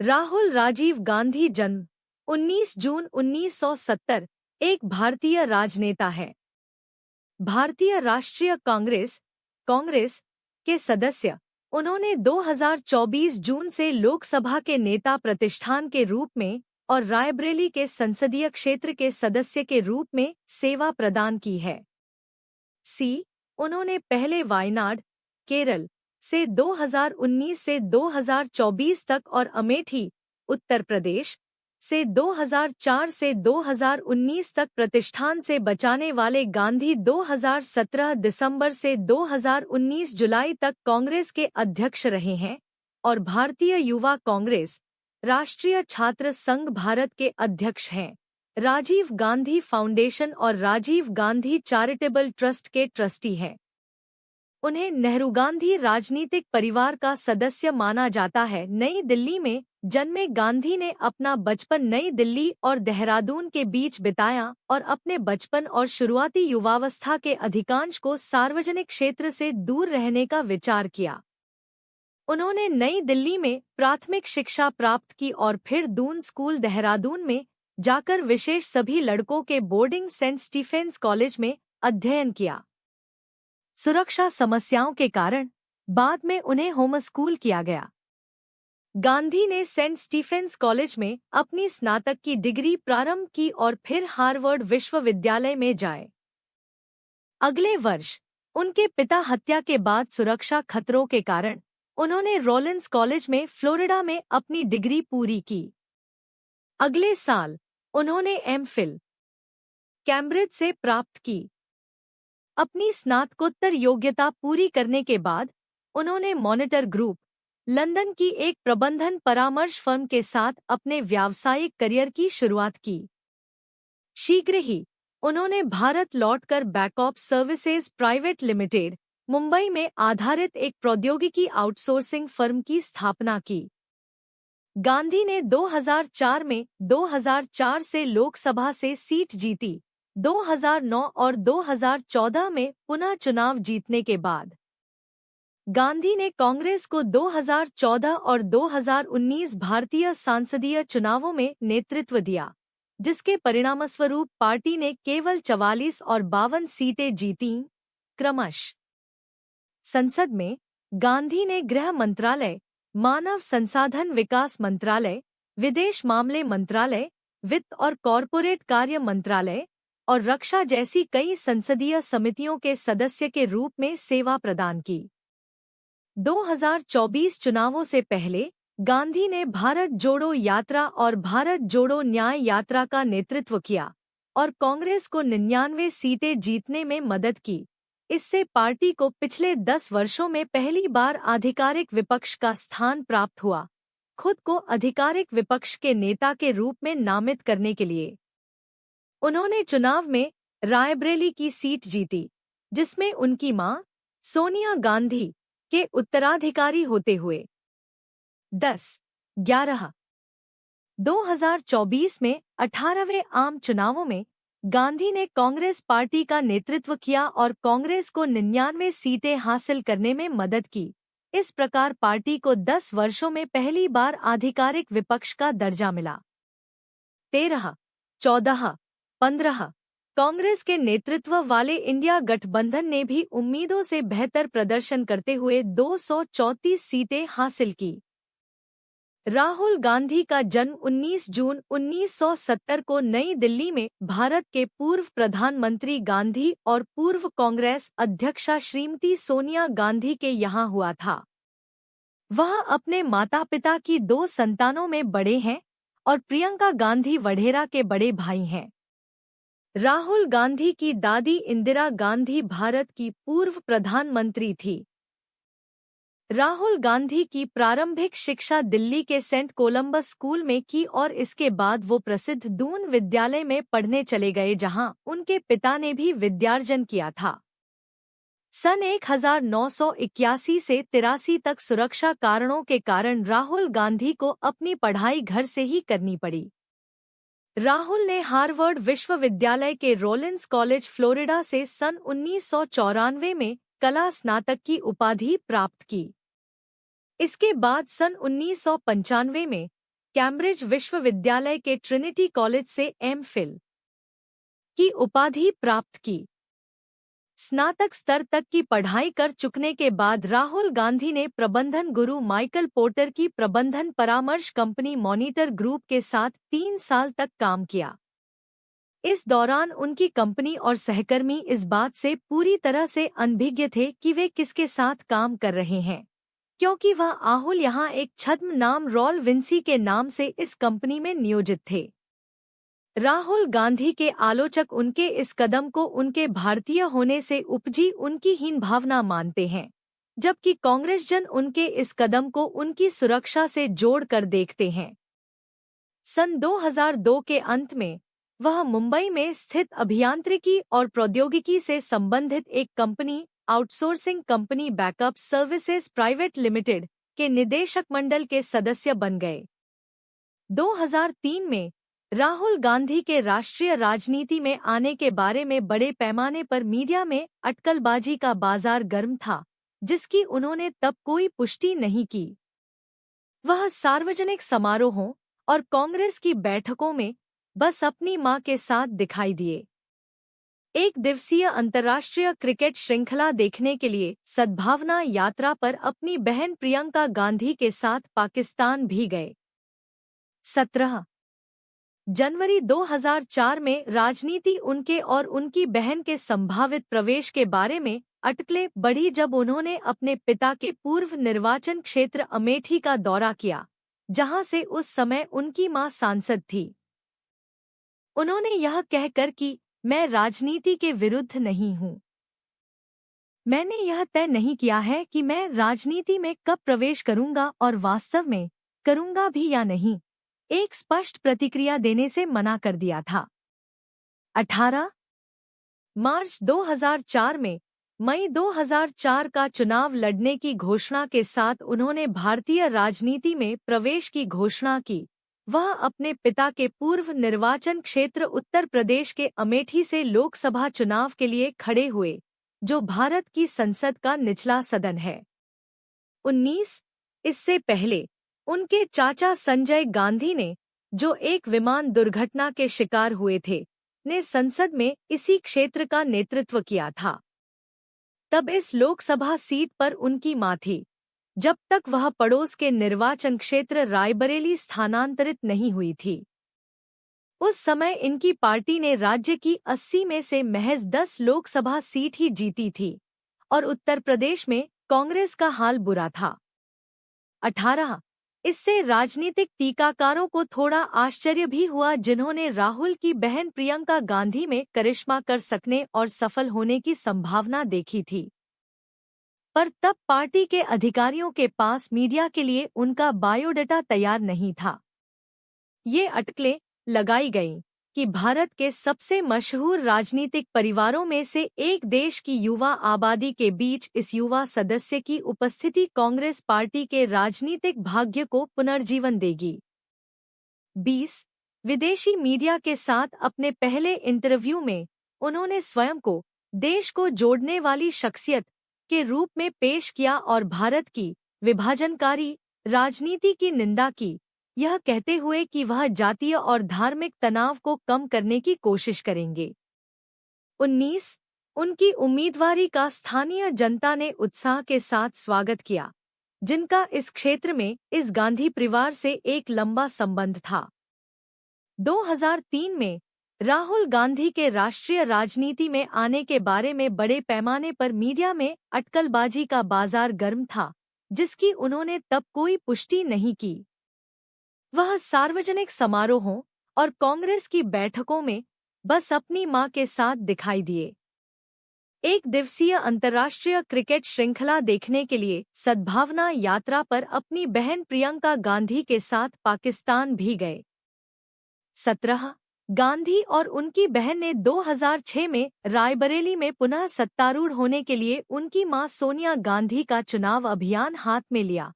राहुल राजीव गांधी जन्म 19 जून 1970 एक भारतीय राजनेता है। भारतीय राष्ट्रीय कांग्रेस कांग्रेस के सदस्य। उन्होंने 2024 जून से लोकसभा के नेता प्रतिष्ठान के रूप में और रायबरेली के संसदीय क्षेत्र के सदस्य के रूप में सेवा प्रदान की है। उन्होंने पहले वायनाड, केरल से 2019 से 2024 तक और अमेठी, उत्तर प्रदेश से 2004 से 2019 तक प्रतिष्ठान से बचाने वाले गांधी 2017 दिसंबर से 2019 जुलाई तक कांग्रेस के अध्यक्ष रहे हैं और भारतीय युवा कांग्रेस, राष्ट्रीय छात्र संघ भारत के अध्यक्ष हैं। राजीव गांधी फाउंडेशन और राजीव गांधी चैरिटेबल ट्रस्ट के ट्रस्टी हैं। उन्हें नेहरू गांधी राजनीतिक परिवार का सदस्य माना जाता है। नई दिल्ली में जन्मे गांधी ने अपना बचपन नई दिल्ली और देहरादून के बीच बिताया और अपने बचपन और शुरुआती युवावस्था के अधिकांश को सार्वजनिक क्षेत्र से दूर रहने का विचार किया। उन्होंने नई दिल्ली में प्राथमिक शिक्षा प्राप्त की और फिर दून स्कूल देहरादून में जाकर विशेष सभी लड़कों के बोर्डिंग सेंट स्टीफेंस कॉलेज में अध्ययन किया। सुरक्षा समस्याओं के कारण बाद में उन्हें होम स्कूल किया गया। गांधी ने सेंट स्टीफेंस कॉलेज में अपनी स्नातक की डिग्री प्रारंभ की और फिर हार्वर्ड विश्वविद्यालय में जाए। अगले वर्ष उनके पिता हत्या के बाद सुरक्षा खतरों के कारण उन्होंने रॉलिंस कॉलेज में फ्लोरिडा में अपनी डिग्री पूरी की। अगले साल उन्होंने एमफिल कैम्ब्रिज से प्राप्त की। अपनी स्नातकोत्तर योग्यता पूरी करने के बाद उन्होंने मॉनिटर ग्रुप, लंदन की एक प्रबंधन परामर्श फर्म के साथ अपने व्यावसायिक करियर की शुरुआत की। शीघ्र ही उन्होंने भारत लौटकर backup services private limited, Mumbai में आधारित एक प्रौद्योगिकी आउटसोर्सिंग फर्म की स्थापना की। गांधी ने 2004 से लोकसभा से सीट जीती। 2009 और 2014 में पुनः चुनाव जीतने के बाद गांधी ने कांग्रेस को 2014 और 2019 भारतीय सांसदीय चुनावों में नेतृत्व दिया, जिसके परिणामस्वरूप पार्टी ने केवल 44 और 52 सीटें जीतीं, क्रमशः। संसद में गांधी ने गृह मंत्रालय, मानव संसाधन विकास मंत्रालय, विदेश मामले मंत्रालय, वित्त और कॉरपोरेट कार्य मंत्रालय और रक्षा जैसी कई संसदीय समितियों के सदस्य के रूप में सेवा प्रदान की। 2024 चुनावों से पहले गांधी ने भारत जोड़ो यात्रा और भारत जोड़ो न्याय यात्रा का नेतृत्व किया और कांग्रेस को 99 सीटें जीतने में मदद की। इससे पार्टी को पिछले 10 वर्षों में पहली बार आधिकारिक विपक्ष का स्थान प्राप्त हुआ, खुद को आधिकारिक विपक्ष के नेता के रूप में नामित करने के लिए। उन्होंने चुनाव में रायबरेली की सीट जीती, जिसमें उनकी मां सोनिया गांधी के उत्तराधिकारी होते हुए 2024 में 18वें आम चुनावों में गांधी ने कांग्रेस पार्टी का नेतृत्व किया और कांग्रेस को 99 सीटें हासिल करने में मदद की। इस प्रकार पार्टी को 10 वर्षों में पहली बार आधिकारिक विपक्ष का दर्जा मिला। 13, 14, 15 कांग्रेस के नेतृत्व वाले इंडिया गठबंधन ने भी उम्मीदों से बेहतर प्रदर्शन करते हुए 234 सीटें हासिल की। राहुल गांधी का जन्म 19 जून 1970 को नई दिल्ली में भारत के पूर्व प्रधानमंत्री गांधी और पूर्व कांग्रेस अध्यक्षा श्रीमती सोनिया गांधी के यहाँ हुआ था। वह अपने माता-पिता की 2 संतानों में बड़े हैं और प्रियंका गांधी वढेरा के बड़े भाई हैं। राहुल गांधी की दादी इंदिरा गांधी भारत की पूर्व प्रधानमंत्री थी। राहुल गांधी की प्रारंभिक शिक्षा दिल्ली के सेंट कोलंबस स्कूल में की और इसके बाद वो प्रसिद्ध दून विद्यालय में पढ़ने चले गए, जहां उनके पिता ने भी विद्यार्जन किया था। सन 1981 से 83 तक सुरक्षा कारणों के कारण राहुल गांधी को अपनी पढ़ाई घर से ही करनी पड़ी। राहुल ने हार्वर्ड विश्वविद्यालय के रॉलिंस कॉलेज फ्लोरिडा से सन 1994 में कला स्नातक की उपाधि प्राप्त की। इसके बाद सन 1995 में कैम्ब्रिज विश्वविद्यालय के ट्रिनिटी कॉलेज से एम.फिल की उपाधि प्राप्त की। स्नातक स्तर तक की पढ़ाई कर चुकने के बाद राहुल गांधी ने प्रबंधन गुरु माइकल पोर्टर की प्रबंधन परामर्श कंपनी मॉनिटर ग्रुप के साथ 3 साल तक काम किया। इस दौरान उनकी कंपनी और सहकर्मी इस बात से पूरी तरह से अनभिज्ञ थे कि वे किसके साथ काम कर रहे हैं, क्योंकि वह राहुल यहाँ एक छद्म नाम रॉल विंसी के नाम से इस कंपनी में नियोजित थे। राहुल गांधी के आलोचक उनके इस कदम को उनके भारतीय होने से उपजी उनकी हीन भावना मानते हैं, जबकि कांग्रेसजन उनके इस कदम को उनकी सुरक्षा से जोड़कर देखते हैं। सन 2002 के अंत में वह मुंबई में स्थित अभियांत्रिकी और प्रौद्योगिकी से संबंधित एक company outsourcing company backup services private limited के निदेशक मंडल के सदस्य बन गए। 2003 में राहुल गांधी के राष्ट्रीय राजनीति में आने के बारे में बड़े पैमाने पर मीडिया में अटकलबाजी का बाजार गर्म था, जिसकी उन्होंने तब कोई पुष्टि नहीं की। वह सार्वजनिक समारोहों और कांग्रेस की बैठकों में बस अपनी मां के साथ दिखाई दिए। एक दिवसीय अंतर्राष्ट्रीय क्रिकेट श्रृंखला देखने के लिए सद्भावना यात्रा पर अपनी बहन प्रियंका गांधी के साथ पाकिस्तान भी गए। 17 जनवरी 2004 में राजनीति उनके और उनकी बहन के संभावित प्रवेश के बारे में अटकलें बढ़ी जब उन्होंने अपने पिता के पूर्व निर्वाचन क्षेत्र अमेठी का दौरा किया, जहां से उस समय उनकी मां सांसद थी। उन्होंने यह कहकर कि मैं राजनीति के विरुद्ध नहीं हूं। मैंने यह तय नहीं किया है कि मैं राजनीति में कब प्रवेश करूंगा और वास्तव में करूंगा भी या नहीं, एक स्पष्ट प्रतिक्रिया देने से मना कर दिया था। 18 मार्च 2004 में मई 2004 का चुनाव लड़ने की घोषणा के साथ उन्होंने भारतीय राजनीति में प्रवेश की घोषणा की। वह अपने पिता के पूर्व निर्वाचन क्षेत्र उत्तर प्रदेश के अमेठी से लोकसभा चुनाव के लिए खड़े हुए, जो भारत की संसद का निचला सदन है। 19 इससे पहले उनके चाचा संजय गांधी ने, जो एक विमान दुर्घटना के शिकार हुए थे, ने संसद में इसी क्षेत्र का नेतृत्व किया था। तब इस लोकसभा सीट पर उनकी मां थी, जब तक वह पड़ोस के निर्वाचन क्षेत्र रायबरेली स्थानांतरित नहीं हुई थी। उस समय इनकी पार्टी ने राज्य की 80 में से महज 10 लोकसभा सीट ही जीती थी और उत्तर प्रदेश में कांग्रेस का हाल बुरा था। 18 इससे राजनीतिक टीकाकारों को थोड़ा आश्चर्य भी हुआ, जिन्होंने राहुल की बहन प्रियंका गांधी में करिश्मा कर सकने और सफल होने की संभावना देखी थी। पर तब पार्टी के अधिकारियों के पास मीडिया के लिए उनका बायोडाटा तैयार नहीं था। ये अटकलें लगाई गईं कि भारत के सबसे मशहूर राजनीतिक परिवारों में से एक देश की युवा आबादी के बीच इस युवा सदस्य की उपस्थिति कांग्रेस पार्टी के राजनीतिक भाग्य को पुनर्जीवन देगी। 20 विदेशी मीडिया के साथ अपने पहले इंटरव्यू में उन्होंने स्वयं को देश को जोड़ने वाली शख्सियत के रूप में पेश किया और भारत की विभाजनकारी राजनीति की निंदा की, यह कहते हुए कि वह जातीय और धार्मिक तनाव को कम करने की कोशिश करेंगे। 19 उनकी उम्मीदवारी का स्थानीय जनता ने उत्साह के साथ स्वागत किया, जिनका इस क्षेत्र में इस गांधी परिवार से एक लंबा संबंध था। 2003 में राहुल गांधी के राष्ट्रीय राजनीति में आने के बारे में बड़े पैमाने पर मीडिया में अटकलबाजी का बाजार गर्म था, जिसकी उन्होंने तब कोई पुष्टि नहीं की। वह सार्वजनिक समारोहों और कांग्रेस की बैठकों में बस अपनी मां के साथ दिखाई दिए। एक दिवसीय अंतर्राष्ट्रीय क्रिकेट श्रृंखला देखने के लिए सद्भावना यात्रा पर अपनी बहन प्रियंका गांधी के साथ पाकिस्तान भी गए। 17 गांधी और उनकी बहन ने 2006 में रायबरेली में पुनः सत्तारूढ़ होने के लिए उनकी मां सोनिया गांधी का चुनाव अभियान हाथ में लिया,